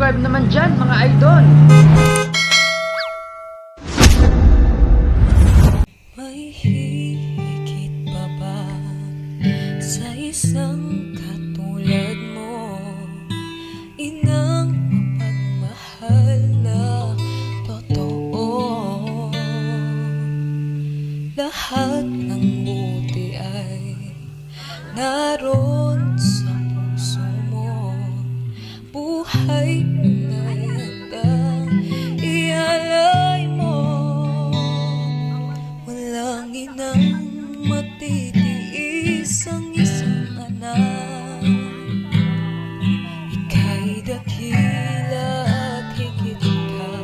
subscribe naman dyan mga idol. May hihigit pa ba sa isang katulad mo? Inang mapagmahal na totoo. Lahat ng buti ay naroon sa puso mo. Buhay na handang ialay mo. Walang inang matitiis ang isang anak. Ika'y dakila at higit ka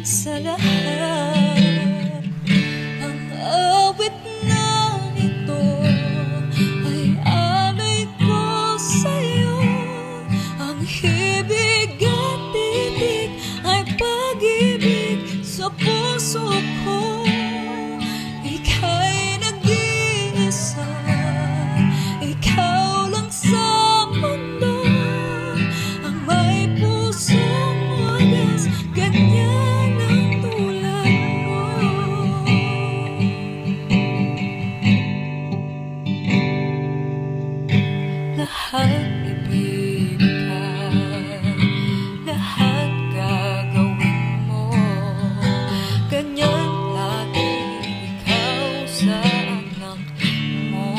sa lahat. Ang awit na ito ay alay ko sa'yo. Ang hibig at titig ay pag-ibig sa puso ko. Ika'y nag-iisa, ikaw lang sa mundo. Ang may pusong wagas, ganyan ang tulad mo. Lahat ibigay, lahat gagawin mo. Ganyan lagi ikaw sa anak mo.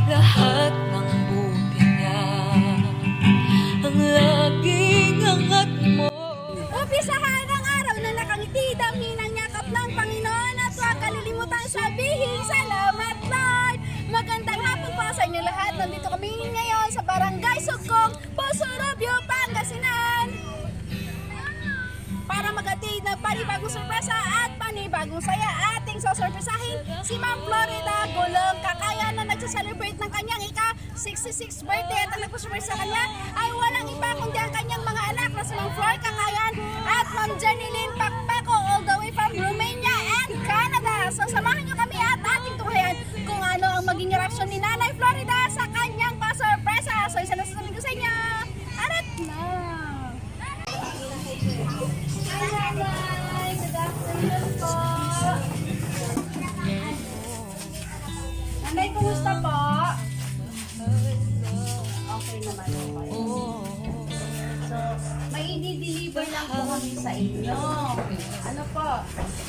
Lahat ng buti niya ang laging angat mo. Umpisahan ang araw na nakangiti, damhinang yakap ng Panginoon at huwag kalilimutan sabihin, salamat Lord! Magandang hapon po sa inyo lahat. Nandito kami ngayon sa Barangay Sugkong, Posorobio, Pangasinan. Para mag-atid ng panibagong sorpresa at panibagong saya, ating sasorpresahin si Ma'am Florida Gulong Kakaya na nagsa-celebrate ng kanyang ika-66 birthday. At ang nagpasurprise sa kanya ay walang iba kundi ang kanyang mga anak na si Ma'am Flor Kakayan at Ma'am Jenilyn Pakpako all the way from Romania and Canada. So samahan nyo kami at ating tunghayan kung ano ang maging reaksyon ni Nanay Florida sa kanyang pasurpresa. So isa na sasabihin ko sa inyo, arat na! Hi Nanay! Good afternoon po! Nanay, kumusta po? Okay naman po kayo. So, may i-deliver lang po kami sa inyo. Ano po? Kasi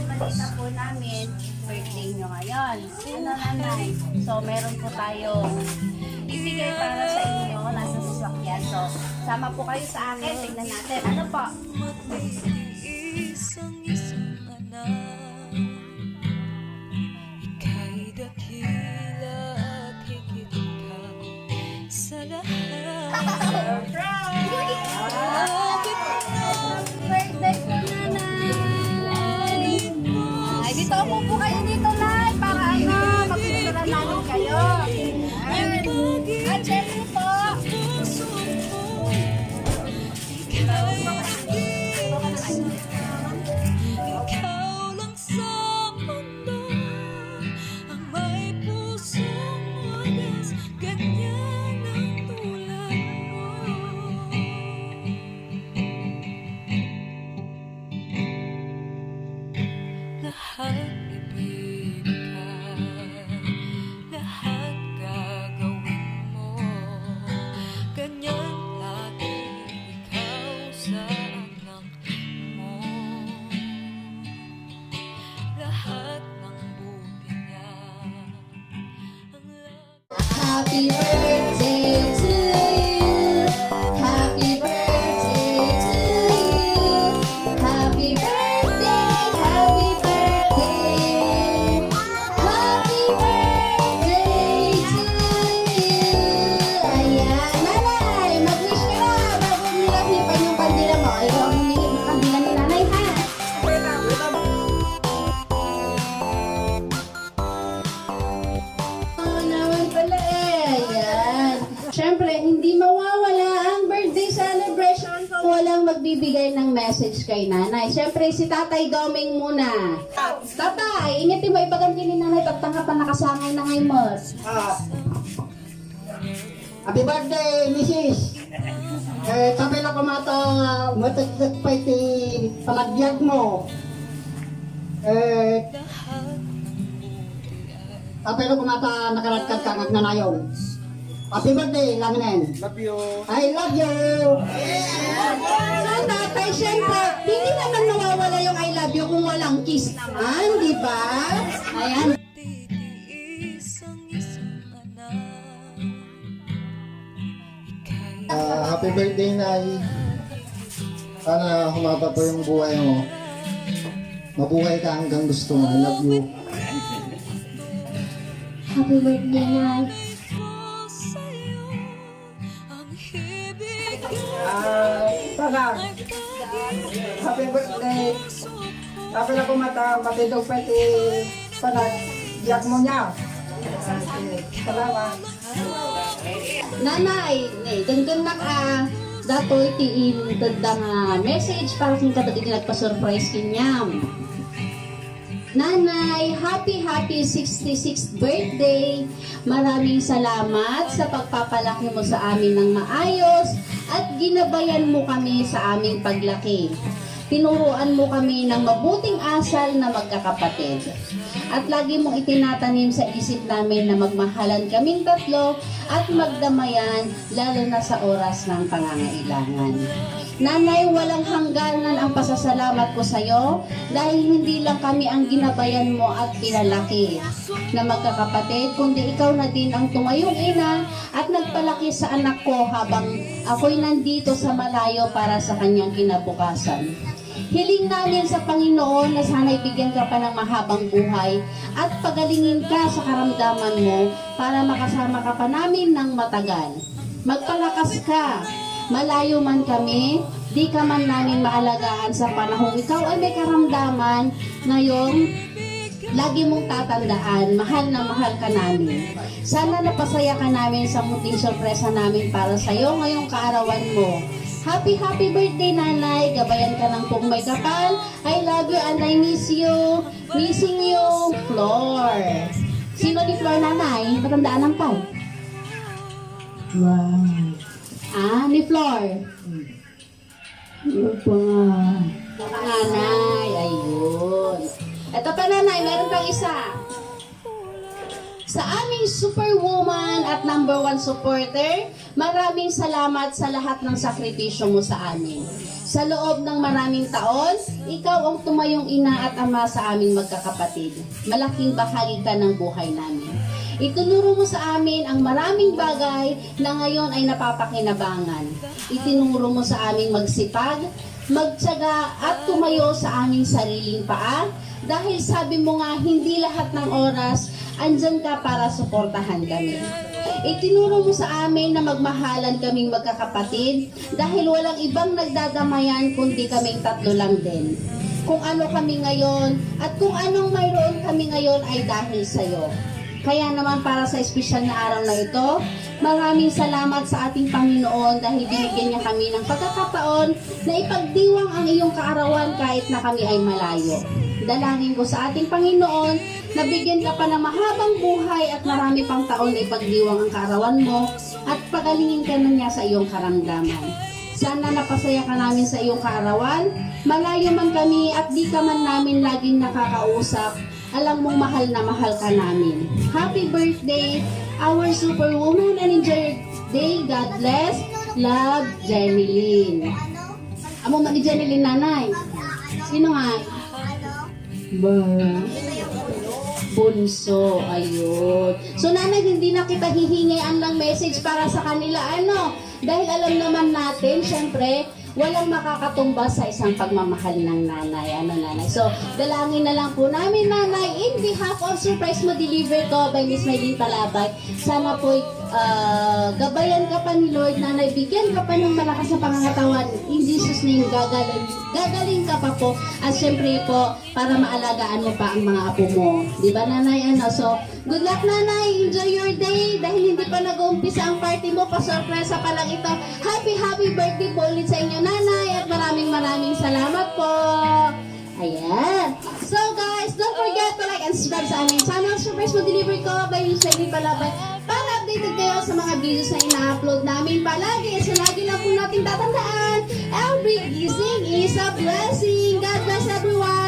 balita po namin, birthday nyo ngayon. Ano Nanay? So, meron po tayong ibigay para sa inyo. Nasa sasakyan. So, sama po kayo sa akin. Tignan natin. Ano po? Matitiis ang isang anak. Ika'y dakila at higit ka sa lahat. Birthday po, Nanay! Ay, dito po kayo dito, Nay, para ano, magpipisuran namin kayo. Ayan. At syempre po, ikaw lang sa mundo. Ang may pusong wagas, ganyan ang tulad mo. Lahat ibigay, lahat gagawin mo. Ganyan lagi ikaw sa anak mo. Lahat ng buti niya ang Happy birthday to you. Happy birthday to you. Happy birthday, happy birthday. Happy birthday to you. Ayan, Nanay, mag-wish ka na bago nilahipan yung kandila mo. Ikaw ang humingi ng kandila ni Nanay, ha? Oo naman pala eh. Ayan. Siyempre, hindi mawawala ang birthday celebration kung walang magbibigay ng message kay Nanay. Siyempre, si Tatay Doming muna. Tatay, ingatin mo ipagamit ni Nanay pagtangkap na nakasangay na ngayon mo. Happy birthday, Mrs. Sabi lang ko mata, matagpay ti pamadyag mo. Sabi lang ko mata, nakaratkat ka, nagnanayon. Happy birthday, Langnen. Love you. I love you. So, tatay, syempre, hindi naman nawawala yung I love you kung walang kiss naman, di ba? Ayan. Titiis ang isang anak. Happy birthday, Nay. Sana humaba po yung buhay mo. Mabuhay ka hanggang gusto mo. I love you. Happy birthday, Nay. Sa'yo ang hibig Taga, happy birthday. Sabi lang ko mata, matidog pa ti panadyag mo niya. Salamat. Nanay, danggan na ka. Datoy tiin dadang message para kung katagin nagpa-surprise kinyam. Nanay, happy 66th birthday! Maraming salamat sa pagpapalaki mo sa amin ng maayos at ginabayan mo kami sa aming paglaki. Tinuruan mo kami ng mabuting asal na magkakapatid. At lagi mong itinatanim sa isip namin na magmahalan kaming tatlo at magdamayan lalo na sa oras ng pangangailangan. Nanay, walang hangganan ang pasasalamat ko sa iyo dahil hindi lang kami ang ginabayan mo at pinalaki na magkakapatid, kundi ikaw na din ang tumayong ina at nagpalaki sa anak ko habang ako'y nandito sa malayo para sa kanyang kinabukasan. Hiling namin sa Panginoon na sana'y bigyan ka pa ng mahabang buhay at pagalingin ka sa karamdaman mo para makasama ka pa namin ng matagal. Magpalakas ka. Malayo man kami, di ka man namin maalagaan sa panahong ikaw ay may karamdaman. Ngayon, lagi mong tatandaan, mahal na mahal ka namin. Sana napasaya ka namin sa munting sorpresa namin para sa iyo ngayong kaarawan mo. Happy birthday, Nanay. Gabayan ka ng pong may kapal. I love you and I miss you. Missing you, Flor. Sino ni Flor, Nanay? Patandaan ng pal. Wow. Ni Flor. Nanay, ayun. Ito pa, Nanay, meron pang isa. Sa aming superwoman at #1 supporter, maraming salamat sa lahat ng sakripisyo mo sa amin. Sa loob ng maraming taon, ikaw ang tumayong ina at ama sa aming magkakapatid. Malaking bahagi ka ng buhay namin. Itinuro mo sa amin ang maraming bagay na ngayon ay napapakinabangan. Itinuro mo sa aming magsipag, magtiyaga at tumayo sa aming sariling paa dahil sabi mo nga hindi lahat ng oras andyan ka para suportahan kami. Itinuro mo sa amin na magmahalan kaming magkakapatid dahil walang ibang nagdadamayan kundi kaming tatlo lang din. Kung ano kami ngayon at kung anong mayroon kami ngayon ay dahil sa iyo. Kaya naman para sa espesyal na araw na ito, maraming salamat sa ating Panginoon dahil binigyan niya kami ng pagkakataon na ipagdiwang ang iyong kaarawan kahit na kami ay malayo. Dalangin ko sa ating Panginoon na bigyan ka pa ng mahabang buhay at marami pang taon na ipagdiwang ang kaarawan mo at pagalingin ka na niya sa iyong karamdaman. Sana napasaya ka namin sa iyong kaarawan, malayo man kami at di ka man namin laging nakakausap, alam mong mahal ka namin. Happy birthday, our superwoman, and enjoy your day. God bless. Love, Jeneline. Amo man ni Jeneline, Nanay. Sino nga? Bunso, ayun. So, Nanay, hindi na kita hihingian ng message para sa kanila, dahil alam naman natin, syempre, walang makakatumba sa isang pagmamahal ng nanay. Nanay? So, dalangin na lang po namin, Nanay, in behalf of Surprise Mo Deliver Ko by Miss Maylene Palabay. Sana po gabayan ka pa ni Lord, Nanay, bigyan ka pa ng malakas na pangangatawan. In Jesus' name, gagaling ka pa po. At syempre po, para maalagaan mo pa ang mga apo mo. Di ba, Nanay? So, good luck, Nanay. Enjoy your day. Dahil hindi pa nag-uumpisa ang party mo, pa-surpresa pa lang ito. Happy birthday po ulit sa inyo, Nanay. At maraming salamat po. Ayan. So, guys, don't forget to like and subscribe sa aming channel. Surprise Mo Deliver Ko by Miss Maylene Palabay para updated kayo sa mga videos na ina-upload namin palagi. So lagi lang po natin tatandaan, every gising is a blessing. God bless everyone!